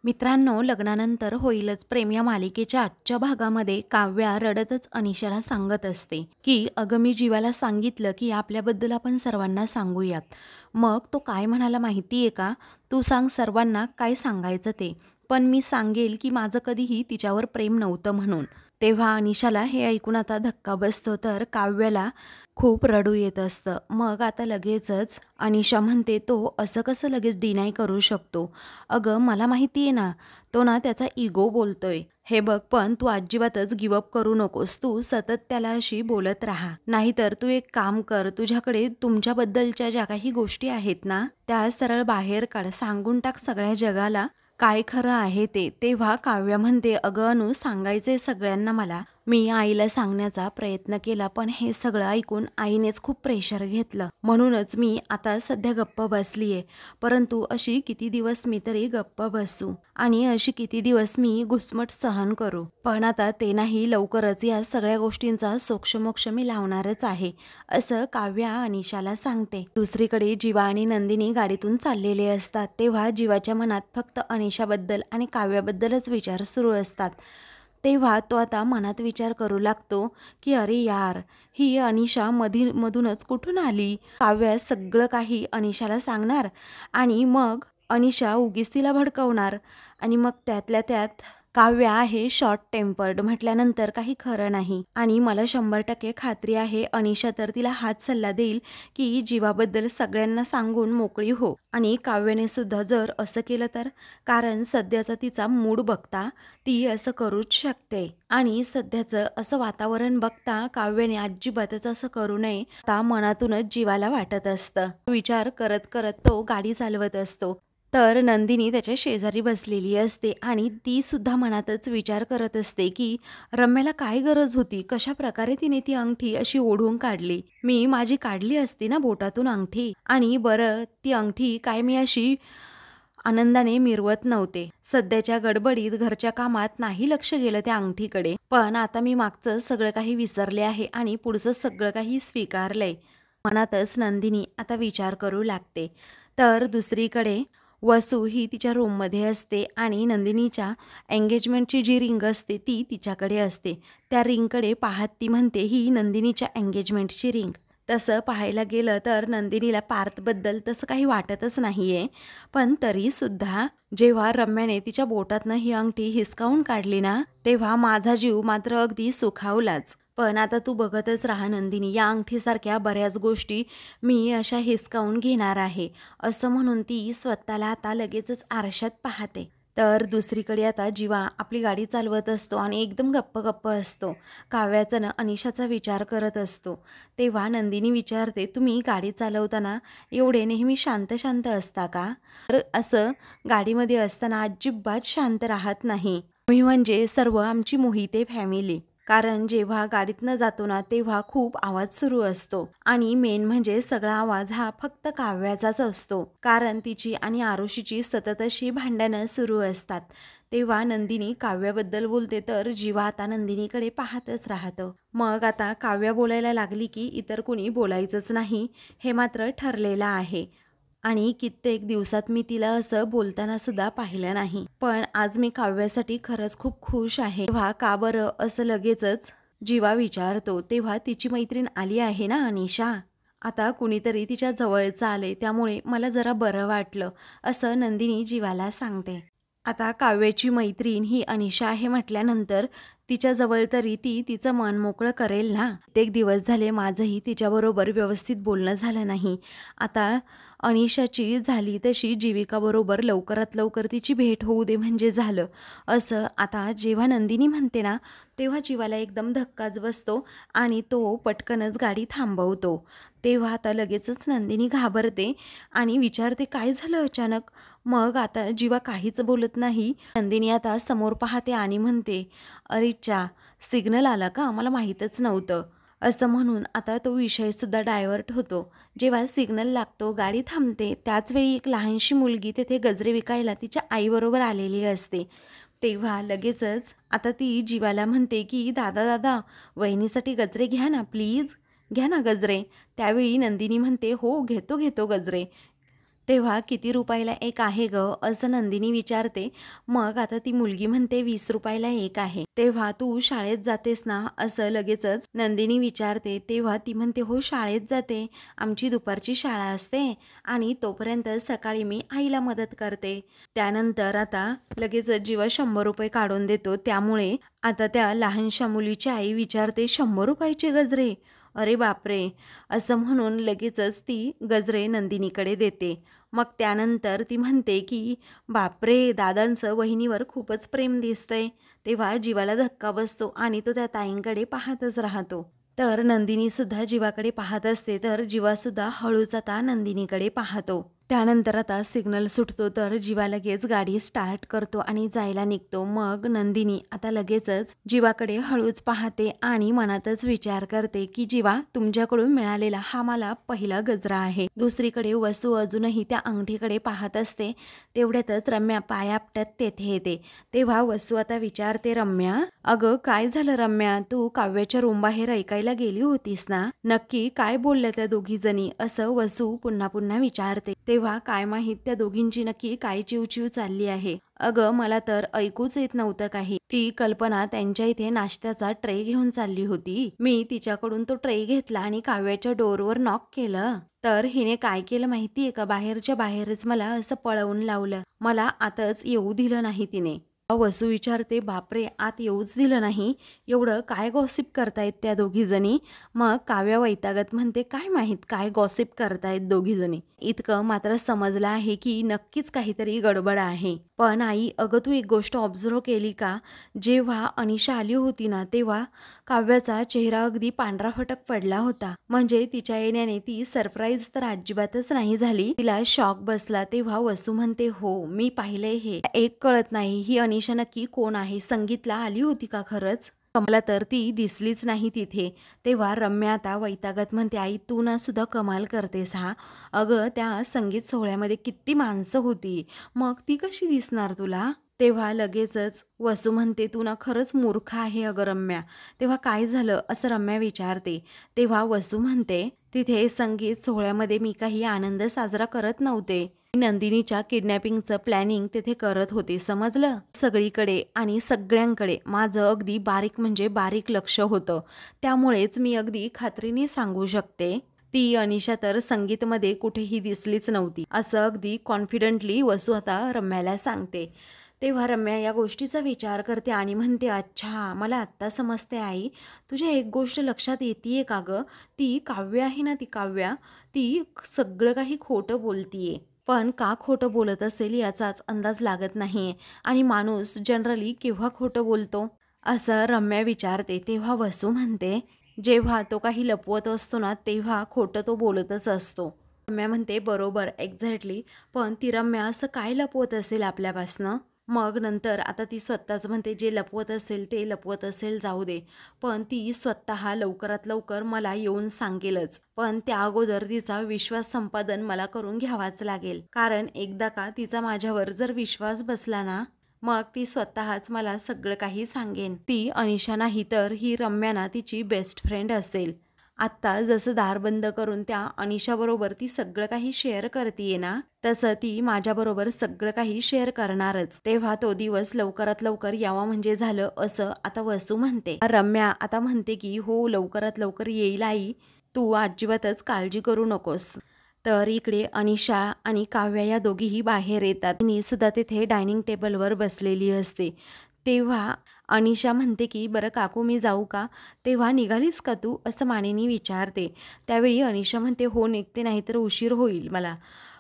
मित्रांनो, लग्नानंतर होईलच प्रेम या मालिकेच्या आजच्या भागामध्ये काव्या रडतच अनिशाला सांगत असते की अगं मी जीवाला सांगितलं की आपल्याबद्दल आपण सर्वांना सांगूयात. मग तो काय म्हणाला माहिती आहे का? तू सांग सर्वांना काय सांगायचं ते, पण मी सांगेल की माझं कधीही तिच्यावर प्रेम नव्हतं म्हणून. तेव्हा अनिशाला हे ऐकून आता धक्का बसतो, तर काव्याला खूप रडू येत असतं. मग आता लगेचच अनिशा म्हणते, तो असं कसं लगेच डिनाय करू शकतो? अगं मला माहिती आहे ना, तो ना त्याचा इगो बोलतोय. हे बघ, पण तू अजिबातच गिवअप करू नकोस. तू सतत त्याला अशी बोलत राहा. नाहीतर तू एक काम कर, तुझ्याकडे तुमच्याबद्दलच्या ज्या काही गोष्टी आहेत ना, त्या सरळ बाहेर काढ. सांगून टाक सगळ्या जगाला काय खरं आहे ते. तेव्हा काव्या म्हणते, अगं अनु, सांगायचंय सगळ्यांना मला. मी आईला सांगण्याचा प्रयत्न केला, पण हे सगळं ऐकून आईनेच खूप प्रेशर घेतलं. म्हणूनच मी आता सध्या गप्प बसलीये. परंतु अशी किती दिवस मी तरी गप्प बसू आणि अशी किती दिवस मी घुसमट सहन करू? पण आता ते नाही, लवकरच या सगळ्या गोष्टींचा सोक्षमोक्ष मी लावणारच आहे, असं काव्या अनिशाला सांगते. दुसरीकडे जीवा आणि नंदिनी गाडीतून चाललेले असतात. तेव्हा जीवाच्या मनात फक्त अनिशाबद्दल आणि काव्याबद्दलच विचार सुरू असतात. तेव्हा तो आता मनात विचार करू लागतो की अरे यार, ही अनिशा मधूनच कुठून आली? काव्या सगळं काही अनिशाला सांगणार आणि मग अनिशा उगीच तिला भडकवणार, आणि मग त्यातल्या त्यात काव्या आहे शॉर्ट टेम्पर्ड म्हटल्यानंतर काही खरं नाही. आणि मला 100% खात्री आहे, अनिशा तर तिला हाच सल्ला देईल की जीवाबद्दल सगळ्यांना सांगून मोकळी हो. आणि काव्याने सुद्धा जर असं केलं तर, कारण सध्याचा तिचा मूड बघता ती असं करूच शकते. आणि सध्याचं असं वातावरण बघता काव्याने अजिबातच असं करू नये, आता मनातूनच जीवाला वाटत असतं. विचार करत करत तो गाडी चालवत असतो. तर नंदिनी त्याच्या शेजारी बसलेली असते आणि ती सुद्धा मनातच विचार करत असते की रम्याला काय गरज होती, कशा प्रकारे तिने ती अंगठी अशी ओढून काढली. मी माझी काढली असती ना बोटातून अंगठी, आणि बरं ती अंगठी काय मी अशी आनंदाने मिरवत नव्हते. सध्याच्या गडबडीत घरच्या कामात नाही लक्ष गेलं त्या अंगठीकडे, पण आता मी मागचं सगळं काही विसरले आहे आणि पुढचं सगळं काही स्वीकारलंय, मनातच नंदिनी आता विचार करू लागते. तर दुसरीकडे वसू ही तिच्या रूममध्ये असते आणि नंदिनीच्या एंगेजमेंटची जी रिंग असते ती तिच्याकडे असते. त्या रिंगकडे पाहत ती म्हणते, ही नंदिनीच्या एंगेजमेंटची रिंग. तसं पाहायला गेलं तर नंदिनीला पार्थबद्दल तसं काही वाटतच नाही आहे, पण तरीसुद्धा जेव्हा रम्याने तिच्या बोटातनं ही अंगठी हिसकावून काढली ना, तेव्हा माझा जीव मात्र अगदी सुखावलाच. पण आता तू बघतच राहा नंदिनी, या अंगठीसारख्या बऱ्याच गोष्टी मी अशा हिसकावून घेणार आहे, असं म्हणून ती स्वतःला आता लगेचच आरशात पाहते. तर दुसरीकडे आता जीवा आपली गाडी चालवत असतो आणि एकदम गप्प गप्प असतो. काव्याचा ना अनिशाचा विचार करत असतो. तेव्हा नंदिनी विचारते, तुम्ही गाडी चालवताना एवढे नेहमी शांत शांत असता का? तर असं गाडीमध्ये असताना अजिबात शांत राहत नाही. मी म्हणजे सर्व आमची मोहिते फॅमिली. कारण जेव्हा गाडीतनं जातो ना, तेव्हा खूप आवाज सुरू असतो आणि मेन म्हणजे सगळा आवाज हा फक्त काव्याचाच असतो, कारण तिची आणि आरुषीची सतत अशी भांडणं सुरू असतात. तेव्हा नंदिनी काव्याबद्दल बोलते, तर जीवा आता नंदिनीकडे पाहतच राहतं. मग आता काव्या बोलायला लागली की इतर कुणी बोलायचंच नाही, हे मात्र ठरलेलं आहे. आणि कित्येक दिवसात मी तिला असं बोलताना सुद्धा पाहिलं नाही, पण आज मी काव्यासाठी खरंच खूप खुश आहे. तेव्हा का बरं असं लगेचच जीवा विचारतो. तेव्हा तिची मैत्रीण आली आहे ना अनिशा, आता कुणीतरी तिच्या जवळचं आले, त्यामुळे मला जरा बरं वाटलं, असं नंदिनी जीवाला सांगते. आता काव्याची मैत्रीण ही अनिशा आहे म्हटल्यानंतर तिच्या जवळ तरी ती तिचं मन मोकळं करेल ना. कित्येक दिवस झाले माझंही तिच्याबरोबर व्यवस्थित बोलणं झालं नाही. आता अनिशाची झाली तशी जीविकाबरोबर लवकरात लवकर तिची भेट होऊ दे म्हणजे झालं, असं आता जेव्हा नंदिनी म्हणते ना, तेव्हा जीवाला एकदम धक्काच बसतो आणि तो पटकनच गाडी थांबवतो. तेव्हा आता लगेचच नंदिनी घाबरते आणि विचारते, काय झालं अचानक? मग आता जीवा काहीच बोलत नाही. नंदिनी आता समोर पाहते आणि म्हणते, अरेच्चा, सिग्नल आला का? मला माहीतच नव्हतं, असं म्हणून आता तो विषयसुद्धा डायव्हर्ट होतो. जेव्हा सिग्नल लागतो, गाडी थांबते, त्याचवेळी एक लहानशी मुलगी तेथे गजरे विकायला तिच्या आईबरोबर आलेली असते. तेव्हा लगेचच आता ती जीवाला म्हणते की दादा दादा, वहिनीसाठी गजरे घ्या ना प्लीज, घ्या ना गजरे. त्यावेळी नंदिनी म्हणते, हो घेतो घेतो गजरे. तेव्हा किती रुपयाला एक आहे ग असं नंदिनी विचारते. मग आता ती मुलगी म्हणते 20 रुपयाला एक आहे. तेव्हा तू शाळेत जातेस ना असं लगेचच नंदिनी विचारते. तेव्हा ती म्हणते हो शाळेत जाते, आमची दुपारची शाळा असते आणि तोपर्यंत सकाळी मी आईला मदत करते. त्यानंतर आता लगेचच जीवा 100 रुपये काढून देतो. त्यामुळे आता त्या लहानशा मुलीची आई विचारते 100 रुपयाचे गजरे, अरे बापरे, असं म्हणून लगेचच ती गजरे नंदिनीकडे देते. मग त्यानंतर ती म्हणते की बापरे, दादांचं वहिनीवर खूपच प्रेम दिसतंय. तेव्हा जीवाला धक्का बसतो आणि तो त्या ताईंकडे पाहतच राहतो. तर नंदिनीसुद्धा जीवाकडे पाहत असते. तर जीवासुद्धा हळूच आता नंदिनीकडे पाहतो. त्यानंतर आता सिग्नल सुटतो तर जीवा लगेच गाडी स्टार्ट करतो आणि जायला निघतो. मग नंदिनी आता लगेचच जीवाकडे हळूच पाहते आणि मनातच विचार करते की जीवा, तुमच्याकडून मिळालेला हा मला पहिला गजरा आहे. दुसरीकडे वसू अजूनही त्या अंगठीकडे पाहत असते. तेवढ्यातच रम्या पाय आपटत तेथे येते. तेव्हा वसू आता विचारते, रम्या, अगं काय झालं रम्या, तू काव्याच्या रूम बाहेर ऐकायला गेली होतीस ना, नक्की काय बोलल्या त्या दोघी जणी, असं वसू पुन्हा पुन्हा विचारते. तेव्हा काय माहीत त्या दोघींची नक्की काय चिवचिव चालली आहे. अगं मला तर ऐकूच येत नव्हतं काही. ती कल्पना त्यांच्या इथे नाश्त्याचा ट्रे घेऊन चालली होती. मी तिच्याकडून तो ट्रे घेतला आणि काव्याच्या डोअरवर नॉक केलं. तर हिने काय केलं माहितीये का, बाहेरच्या बाहेरच मला असं पळवून लावलं. मला आतच येऊ दिलं नाही तिने. वसू विचारते, बापरे, आत येऊच दिलं नाही, एवढं काय गॉसिप करतायत त्या दोघी जणी. मग काव्या वैतागत म्हणते, काय माहीत काय गॉसिप करतायत दोघी जणी. इतकं मात्र समजलं आहे की नक्कीच काहीतरी गडबड आहे. पण आई, अगं तू एक गोष्ट ऑब्झर्व केली का, जेव्हा अनिशा आली होती ना तेव्हा काव्याचा चेहरा अगदी पांढरा फटक पडला होता. म्हणजे तिच्या येण्याने ती सरप्राईज तर अजिबातच नाही झाली, तिला शॉक बसला. तेव्हा वसू म्हणते, हो मी पाहिलंय हे. एक कळत नाही, ही अनिशा नक्की कोण आहे, संगीतला आली होती का खरंच, मला तर ती दिसलीच नाही तिथे. तेव्हा रम्या आता वैतागत म्हणते, आई तू ना सुद्धा कमाल करतेस हा. अगं त्या संगीत सोहळ्यामध्ये किती माणसं होती, मग ती कशी दिसणार तुला. तेव्हा लगेचच वसू म्हणते, तू ना खरंच मूर्ख आहे अगं रम्या. तेव्हा काय झालं असं रम्या विचारते. तेव्हा वसू म्हणते, तिथे संगीत सोहळ्यामध्ये मी काही आनंद साजरा करत नव्हते, नंदिनीच्या किडनॅपिंगचं प्लॅनिंग तिथे करत होते, समजलं. सगळीकडे आणि सगळ्यांकडे माझं अगदी बारीक म्हणजे बारीक लक्ष होतं. त्यामुळेच मी अगदी खात्रीने सांगू शकते, ती अनिशा तर संगीतमध्ये कुठेही दिसलीच नव्हती, असं अगदी कॉन्फिडंटली वसू आता रम्याला सांगते. तेव्हा रम्या या गोष्टीचा विचार करते आणि म्हणते, अच्छा मला आत्ता समजते आई, तुझ्या एक गोष्ट लक्षात येतीये का गं, ती काव्या आहे ना, ती काव्या, ती सगळं काही खोटं बोलतीये. पण का खोटं बोलत असेल याचाच अंदाज लागत नाहीये. आणि माणूस जनरली केव्हा खोटं बोलतो असं रम्या विचारते. तेव्हा वसू म्हणते, जेव्हा तो काही लपवत असतो ना तेव्हा खोटं तो बोलतच असतो. रम्या म्हणते, बरोबर, एक्झॅक्टली, पण ती रम्या असं काय लपवत असेल आपल्यापासनं. मग नंतर आता ती स्वतःच म्हणते, जे लपवत असेल ते लपवत असेल जाऊ दे, पण ती स्वतः लवकरात लवकर मला येऊन सांगेलच. पण त्या अगोदर तिचा विश्वास संपादन मला करून घ्यावाच लागेल. कारण एकदा का तिचा माझ्यावर जर विश्वास बसला ना, मग ती स्वतःच मला सगळं काही सांगेन. ती अनिशा नाही तर ही रम्या ना तिची बेस्ट फ्रेंड असेल. आत्ता जसं दार बंद करून त्या अनिशाबरोबर ती सगळं काही शेअर करतीये ना, तसं ती माझ्याबरोबर सगळं काही शेअर करणारच. तेव्हा तो दिवस लवकरात लवकर यावा म्हणजे झालं, असं आता वसू म्हणते. रम्या आता म्हणते की हो लवकरात लवकर येईल आई, तू अजिबातच काळजी करू नकोस. तर इकडे अनिशा आणि काव्या या दोघीही बाहेर येतात. तिने सुद्धा तिथे डायनिंग टेबलवर बसलेली असते. तेव्हा अनिशा म्हणते की बरं काकू मी जाऊ का. तेव्हा निघालीस का तू असं मानेनी विचारते. त्यावेळी अनिशा म्हणते, हो निघते, नाहीतर उशीर होईल मला.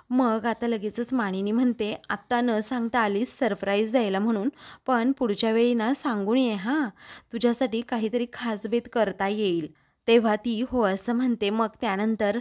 मग आता लगेचच मानिनी म्हणते, आत्ता न सांगता आलीस सरप्राईज द्यायला म्हणून, पण पुढच्या वेळी ना सांगून ये हां, तुझ्यासाठी काहीतरी खासबेत करता येईल. तेव्हा ती हो असं म्हणते. मग त्यानंतर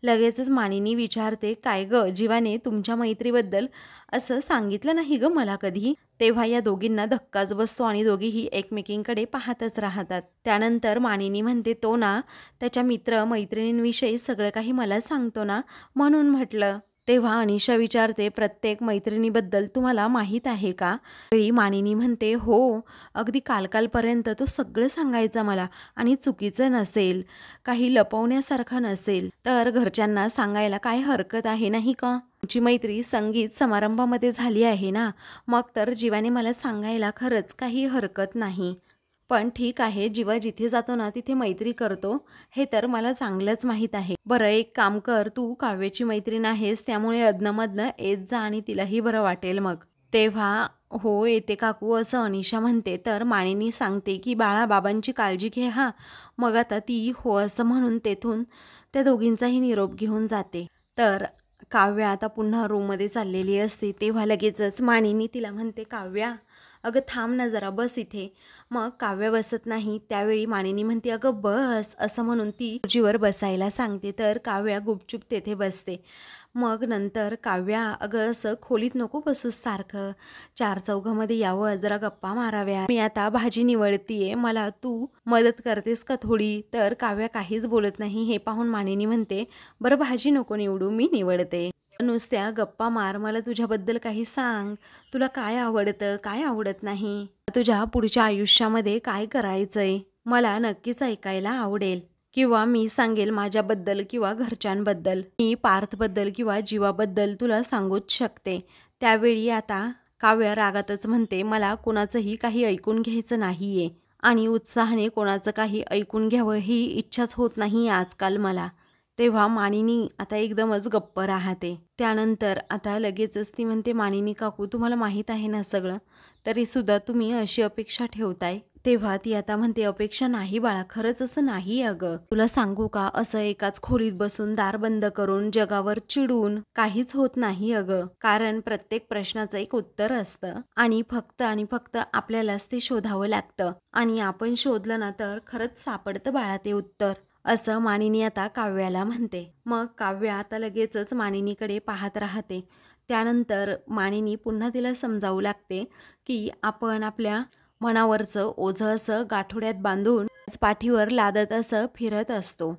लगेचच मानिनी विचारते, काय गं जीवाने तुमच्या मैत्रीबद्दल असं सांगितलं नाही गं मला कधी. तेव्हा या दोघींना धक्काच बसतो आणि दोघीही एकमेकींकडे पाहतच राहतात. त्यानंतर मानिनी म्हणते, तो ना त्याच्या मित्र मैत्रिणींविषयी सगळं काही मला सांगतो ना, म्हणून म्हटलं. तेव्हा अनिशा विचारते, प्रत्येक मैत्रिणीबद्दल तुम्हाला माहीत आहे का? वेळी मानिनी म्हणते, हो, अगदी कालकालपर्यंत तो सगळं सांगायचा मला, आणि चुकीचं नसेल, काही लपवण्यासारखं नसेल तर घरच्यांना सांगायला काय हरकत आहे नाही का? तुमची मैत्री संगीत समारंभामध्ये झाली आहे ना, मग तर जीवाने मला सांगायला खरंच काही हरकत नाही. पण ठीक आहे, जीवा जिथे जातो ना तिथे मैत्री करतो, हे तर मला चांगलंच माहीत आहे. बरं, एक काम कर, तू काव्याची मैत्रीण आहेस, त्यामुळे अधनंमधनं येत जा आणि तिलाही बरं वाटेल मग. तेव्हा हो येते काकू असं अनिशा म्हणते, तर मानिनी सांगते की बाळा, बाबांची काळजी घे हा. मग आता ती हो असं म्हणून तेथून त्या दोघींचाही निरोप घेऊन जाते. तर काव्या आता पुन्हा रूममध्ये चाललेली असते, तेव्हा लगेचच मानिनी तिला म्हणते, काव्या अगं थांब ना जरा, बस इथे. मग काव्या बसत नाही, त्यावेळी मानिनी म्हणते, अगं बस असं म्हणून ती खुर्चीवर बसायला सांगते. तर काव्या गुपचूप तेथे बसते. मग नंतर काव्या, अगं असं खोलीत नको बसूस सारखं, चार चौघामध्ये यावं, जरा गप्पा माराव्या, मी आता भाजी निवडतीये, मला तू मदत करतेस का थोडी? तर काव्या काहीच बोलत नाही. हे पाहून मानिनी म्हणते, बरं भाजी नको निवडू, मी निवडते, नुसत्या गप्पा मार, मला तुझ्याबद्दल काही सांग, तुला काय आवडतं काय आवडत नाही, तुझ्या पुढच्या आयुष्यामध्ये काय करायचंय, मला नक्कीच ऐकायला आवडेल. किंवा मी सांगेल माझ्याबद्दल किंवा घरच्यांबद्दल, मी पार्थबद्दल किंवा जीवाबद्दल तुला सांगूच शकते. त्यावेळी आता काव्य रागातच म्हणते, मला कोणाचंही काही ऐकून घ्यायचं नाहीये, आणि उत्साहाने कोणाचं काही ऐकून घ्यावं ही इच्छाच होत नाही आजकाल मला. तेव्हा मानिनी आता एकदमच गप्प राहते. त्यानंतर आता लगेचच ती म्हणते, मानिनी काकू, तुम्हाला माहीत आहे ना सगळं, तरीसुद्धा तुम्ही अशी अपेक्षा ठेवताय. तेव्हा ती आता म्हणते, अपेक्षा नाही बाळा, खरंच असं नाही अगं. तुला सांगू का, असं एकाच खोलीत बसून दार बंद करून जगावर चिडून काहीच होत नाही अगं. कारण प्रत्येक प्रश्नाचं एक उत्तर असतं, आणि फक्त आपल्यालाच ते शोधावं लागतं, आणि आपण शोधलं ना तर खरंच सापडतं बाळा ते उत्तर, असं मानिनी आता काव्याला म्हणते. मग काव्या आता लगेचच मानिनीकडे पाहत राहते. त्यानंतर मानिनी पुन्हा तिला समजावू लागते की आपण आपल्या मनावरचं ओझं असं गाठोड्यात बांधून पाठीवर लादत असं फिरत असतो,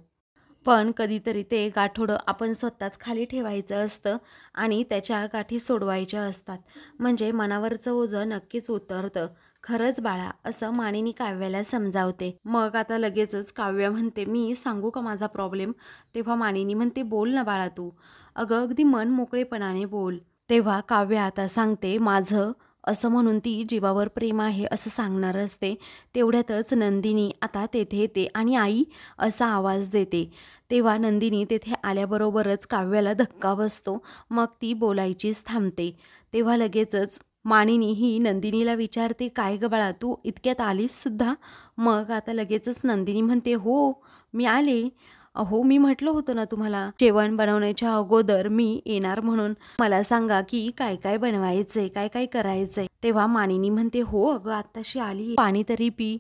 पण कधीतरी ते गाठोडं आपण स्वतःच खाली ठेवायचं असतं आणि त्याच्या गाठी सोडवायच्या असतात, म्हणजे मनावरचं ओझं नक्कीच उतरतं. खरंच बाळा, असं मानिनी काव्याला समजावते. मग आता लगेचच काव्या म्हणते, मी सांगू का माझा प्रॉब्लेम? तेव्हा मानिनी म्हणते, बोल ना बाळा तू, अगं अगदी मन मोकळेपणाने बोल. तेव्हा काव्या आता सांगते माझं, असं म्हणून ती जीवावर प्रेम आहे असं सांगणार असते. तेवढ्यातच नंदिनी आता तेथे येते आणि आई असा आवाज देते. तेव्हा नंदिनी तेथे आल्याबरोबरच काव्याला धक्का बसतो. मग ती बोलायचीच थांबते. तेव्हा लगेचच मानिनी ही नंदिनीला विचारते, काय ग बाळा, तू इतक्यात आलीस सुद्धा? मग आता लगेचच नंदिनी म्हणते, हो मी आले. अहो, मी म्हटलं होतं ना तुम्हाला, जेवण बनवण्याच्या अगोदर मी येणार म्हणून, मला सांगा की काय काय बनवायचंय, काय काय करायचंय. तेव्हा मानिनी म्हणते, हो अगं आत्ताशी आली, पाणी तरी पी.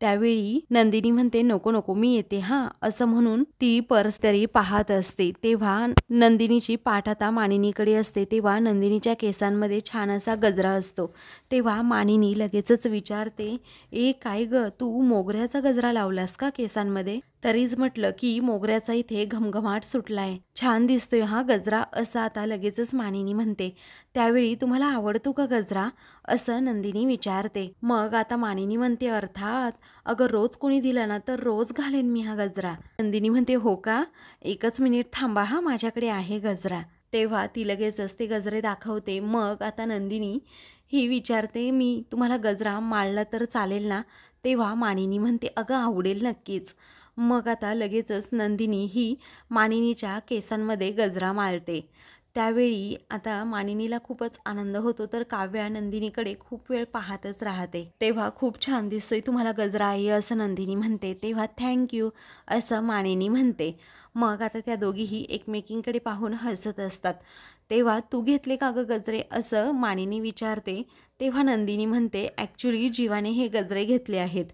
त्यावेळी नंदिनी म्हणते, नको नको मी येते हा, असं म्हणून ती पर्स तरी पाहत असते. तेव्हा नंदिनीची पाठ आता मानिनीकडे असते. तेव्हा नंदिनीच्या केसांमध्ये छान असा गजरा असतो. तेव्हा मानिनी लगेचच विचारते, ए काय ग, तू मोगऱ्याचा गजरा लावलास का केसांमध्ये? तरीच म्हटलं की मोगऱ्याचा इथे घमघमाट सुटलाय, छान दिसतोय हा गजरा, असं आता लगेचच मानिनी म्हणते. त्यावेळी तुम्हाला आवडतो का गजरा, असं नंदिनी विचारते. मग आता मानिनी म्हणते, अर्थात, अगं रोज कोणी दिला ना तर रोज घालेन मी हा गजरा. नंदिनी म्हणते, हो का, एकच मिनिट थांबा हा, माझ्याकडे आहे गजरा. तेव्हा ती लगेचच ते गजरे दाखवते. मग आता नंदिनी ही विचारते, मी तुम्हाला गजरा माळला तर चालेल ना? तेव्हा मानिनी म्हणते, अगं आवडेल नक्कीच. मग आता लगेचच नंदिनी ही मानिनीच्या केसांमध्ये गजरा माळते. त्यावेळी आता मानिनीला खूपच आनंद होतो. तर काव्या नंदिनीकडे खूप वेळ पाहतच राहते. तेव्हा खूप छान दिसतोय तुम्हाला गजरा आई, असं नंदिनी म्हणते. तेव्हा थँक्यू असं मानिनी म्हणते. मग आता त्या दोघीही एकमेकींकडे पाहून हसत असतात. तेव्हा तू घेतले का ग गजरे, असं मानिनी विचारते. तेव्हा नंदिनी म्हणते, ॲक्च्युली जीवाने हे गजरे घेतले आहेत.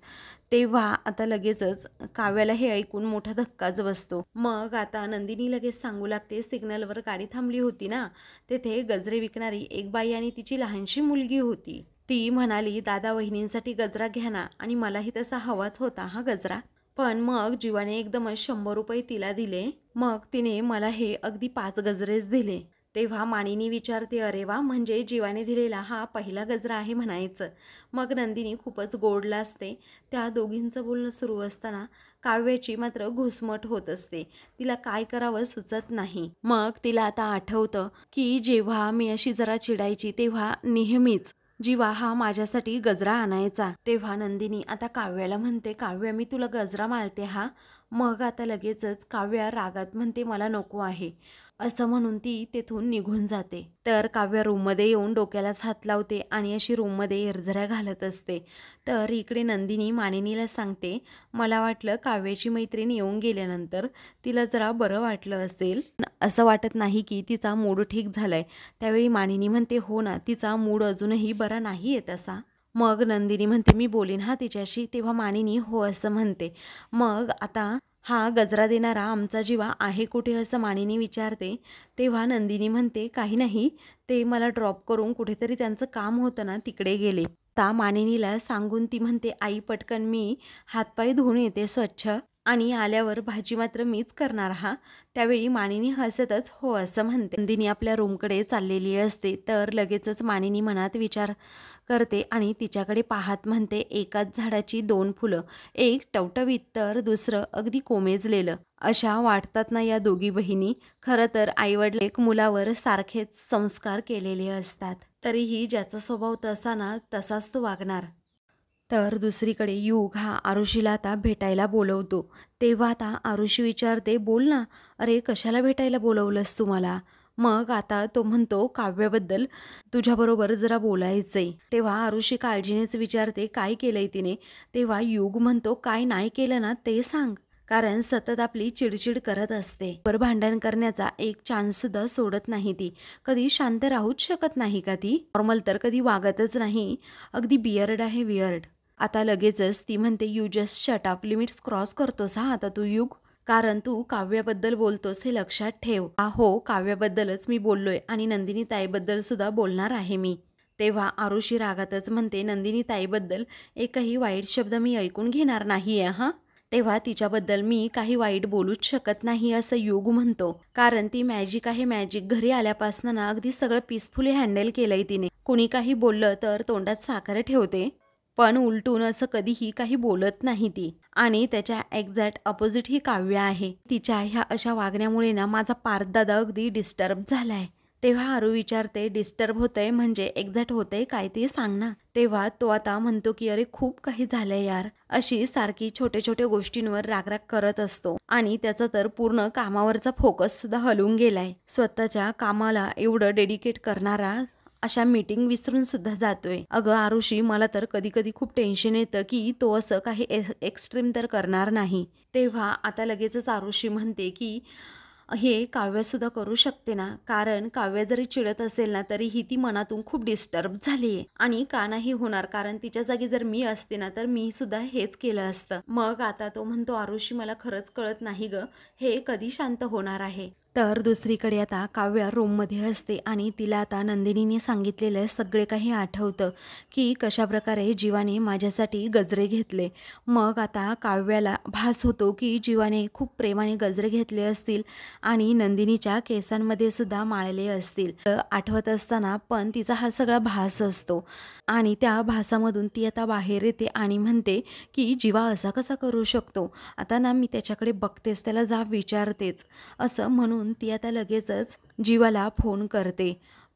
तेव्हा आता लगेचच काव्याला हे ऐकून मोठा धक्काच बसतो. मग आता नंदिनी लगेच सांगू लागते, सिग्नलवर गाडी थांबली होती ना, तेथे गजरे विकणारी एक बाई आणि तिची लहानशी मुलगी होती. ती म्हणाली, दादा वहिनींसाठी गजरा घ्या ना, आणि मलाही तसा हवाच होता हा गजरा. पण मग जीवाने एकदमच 100 रुपये तिला दिले. मग तिने मला हे अगदी 5 गजरेच दिले. तेव्हा मानिनी विचारते, अरे वा, म्हणजे जीवाने दिलेला हा पहिला गजरा आहे म्हणायचं. मग नंदिनी खूपच गोडला असते. त्या दोघींचं बोलणं सुरू असताना काव्याची मात्र घुसमट होत असते. तिला काय करावं सुचत नाही. मग तिला आता आठवतं की जेव्हा मी अशी जरा चिडायची तेव्हा नेहमीच जीवा हा माझ्यासाठी गजरा आणायचा. तेव्हा नंदिनी आता काव्याला म्हणते, काव्या मी तुला गजरा माळते हा. मग आता लगेचच काव्या रागात म्हणते, मला नको आहे असं म्हणून ती तेथून निघून जाते. तर काव्या रूममध्ये येऊन डोक्यालाच हात लावते आणि अशी रूममध्ये इरझऱ्या घालत असते. तर इकडे नंदिनी मानिनीला सांगते, मला वाटलं काव्याची मैत्रीण येऊन गेल्यानंतर तिला जरा बरं वाटलं असेल, असं वाटत नाही की तिचा मूड ठीक झालाय. त्यावेळी मानिनी म्हणते, हो ना, तिचा मूड अजूनही बरा नाही आहे तसा. मग नंदिनी म्हणते, मी बोलीन हा तिच्याशी. तेव्हा मानिनी हो असं म्हणते. मग आता हा गजरा देणारा आमचा जीवा आहे कुठे असं मानिनी विचारते. तेव्हा नंदिनी म्हणते, काही नाही, ते मला ड्रॉप करून कुठेतरी त्यांचं काम होतं ना तिकडे गेले. आता मानिनीला सांगून ती म्हणते, आई पटकन मी हातपाय धुवून येते स्वच्छ आणि आल्यावर भाजी मात्र मीच करणार हा. त्यावेळी मानिनी हसतच हो असं म्हणते. नंदिनी आपल्या रूमकडे चाललेली असते. तर लगेचच मानिनी मनात विचार करते आणि तिच्याकडे पाहत म्हणते, एकाच झाडाची दोन फुलं, एक टवटवीत तर दुसरं अगदी कोमेजलेलं. अशा वाटतात ना या दोघी बहिणी. खरं तर आईवडील एक मुलावर सारखेच संस्कार केलेले असतात. तरीही ज्याचा स्वभाव तसा ना तसाच तो वागणार. तर दुसरीकडे युग हा आरुषीला आता भेटायला बोलवतो. तेव्हा आता आरुषी विचारते, बोल ना, अरे कशाला भेटायला बोलवलंस तू मला? मग आता तो म्हणतो, काव्याबद्दल तुझ्याबरोबर जरा बोलायचंय. तेव्हा आरुषी काळजीनेच विचारते, काय केलंय तिने? तेव्हा युग म्हणतो, काय नाही केलं ना ते सांग, कारण सतत आपली चिडचिड करत असते. पर भांडण करण्याचा एक चान्स सुद्धा सोडत नाही ती. कधी शांत राहूच शकत नाही का ती? नॉर्मल तर कधी वागतच नाही. अगदी बियर्ड आहे, वियर्ड. आता लगेचच ती म्हणते, you just shut up, limits cross करतोस हा आता तू युग. कारण तू काव्याबद्दल बोलतोस हे लक्षात ठेव. हो, काव्याबद्दलच मी बोललोय आणि नंदिनी ताईबद्दल सुद्धा बोलणार आहे मी. तेव्हा आरुषी रागातच म्हणते, नंदिनी ताईबद्दल एकही वाईट शब्द मी ऐकून घेणार नाहीये हा. तेव्हा तिच्याबद्दल मी काही वाईट बोलूच शकत नाही असं युग म्हणतो. कारण ती मॅजिक आहे, मॅजिक. घरी आल्यापासून ना अगदी सगळं पीसफुली हँडल केलंय तिने. कुणी काही बोललं तर तोंडात साखर ठेवते, पण उलटून असं कधीही काही बोलत नाही ती. आणि त्याच्या एक्झॅक्ट अपोजिट ही काव्य आहे. तिच्या ह्या अशा वागण्यामुळे ना माझा पारदादा अगदी डिस्टर्ब झालाय. तेव्हा आरू विचारते, डिस्टर्ब होतंय म्हणजे एक्झॅक्ट होतंय काय ते सांग ना. तेव्हा तो आता म्हणतो की अरे खूप काही झालंय यार. अशी सारखी छोट्या छोट्या गोष्टींवर रागराग करत असतो आणि त्याचा तर पूर्ण कामावरचा फोकस सुद्धा हलून गेलाय. स्वतःच्या कामाला एवढं डेडिकेट करणारा अशा मीटिंग विसरून सुद्धा जातोय. अगं आरुषी, मला तर कधी कधी खूप टेन्शन येतं की तो असं काही एक्स्ट्रीम तर करणार नाही. तेव्हा आता लगेचच आरुषी म्हणते की हे काव्यसुद्धा करू शकते ना, कारण काव्य जरी चिडत असेल ना तरीही ती मनातून खूप डिस्टर्ब झाली आहे. आणि का नाही होणार, कारण तिच्या जागी जर मी असते ना तर मी सुद्धा हेच केलं असतं. मग आता तो म्हणतो, आरुषी मला खरंच कळत नाही ग, हे कधी शांत होणार आहे. तर दुसरीकडे आता काव्या रूममध्ये असते आणि तिला आता नंदिनीने सांगितलेलं सगळे काही आठवतं की कशाप्रकारे जीवाने माझ्यासाठी गजरे घेतले. मग आता काव्याला भास होतो की जीवाने खूप प्रेमाने गजरे घेतले असतील आणि नंदिनीच्या केसांमध्ये सुद्धा माळले असतील. आठवत असताना पण तिचा हा सगळा भास असतो आणि त्या भासामधून ती आता बाहेर येते आणि म्हणते की जीवा असा कसा करू शकतो? आता ना मी त्याच्याकडे बघतेच, त्याला जा विचारतेच, असं म्हणून ती आता लगेचच जीवाला फोन करते.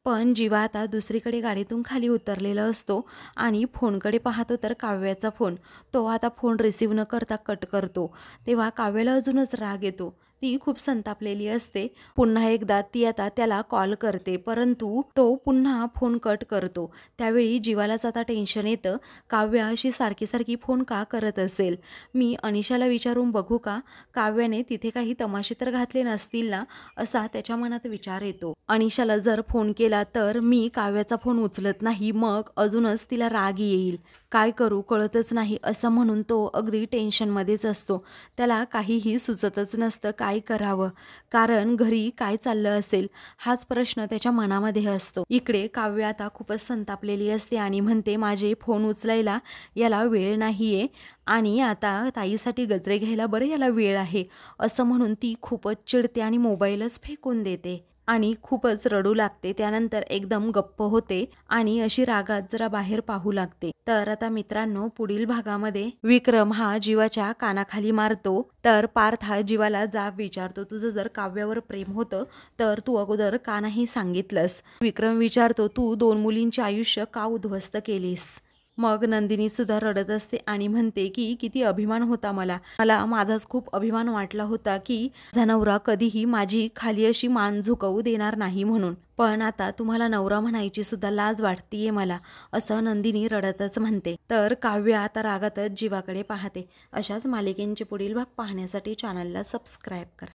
पण जीवा आता दुसरीकडे गाडीतून खाली उतरलेला असतो आणि फोनकडे पाहतो तर काव्याचा फोन. तो आता फोन रिसीव्ह न करता कट करतो. तेव्हा काव्याला अजूनच राग येतो. ती खूप संतापलेली असते. पुन्हा एकदा ती आता त्याला कॉल करते, परंतु तो पुन्हा फोन कट करतो. त्यावेळी जीवालाच आता टेन्शन येतं, काव्या अशी सारखी सारखी फोन का करत असेल? मी अनिशाला विचारून बघू का, काव्याने तिथे काही तमाशे तर घातले नसतील ना, असा त्याच्या मनात विचार येतो. अनिशाला जर फोन केला तर मी काव्याचा फोन उचलत नाही, मग अजूनच तिला राग येईल. काय करू कळतच नाही, असं म्हणून तो अगदी टेन्शनमध्येच असतो. त्याला काहीही सुचतच नसतं काय करावं, कारण घरी काय चाललं असेल हाच प्रश्न त्याच्या मनामध्ये असतो. इकडे काव्य आता खूपच संतापलेली असते आणि म्हणते, माझे फोन उचलायला याला वेळ नाहीये आणि आता ताईसाठी गजरे घ्यायला बरं याला वेळ आहे, असं म्हणून ती खूपच चिडते आणि मोबाईलच फेकून देते. आणि खूपच रडू लागते. त्यानंतर एकदम गप्प होते आणि अशी रागात जरा बाहेर पाहू लागते. तर आता मित्रांनो, पुढील भागामध्ये विक्रम हा जीवाच्या कानाखाली मारतो. तर पार्थ हा जीवाला जाब विचारतो, तुझं जर काव्यावर प्रेम होतं तर तू अगोदर का नाही सांगितलंस. विक्रम विचारतो, तू 2 मुलींचे आयुष्य का उद्ध्वस्त केलीस. मग नंदिनी सुद्धा रडत असते आणि म्हणते की किती अभिमान होता मला माझाच खूप अभिमान वाटला होता की माझा नवरा कधीही माझी खाली अशी मान झुकवू देणार नाही म्हणून, पण आता तुम्हाला नवरा म्हणायची सुद्धा लाज वाटतीये मला, असं नंदिनी रडतच म्हणते. तर काव्य आता रागातच जीवाकडे पाहते. अशाच मालिकेंचे पुढील भाग पाहण्यासाठी चॅनलला सबस्क्राईब करा.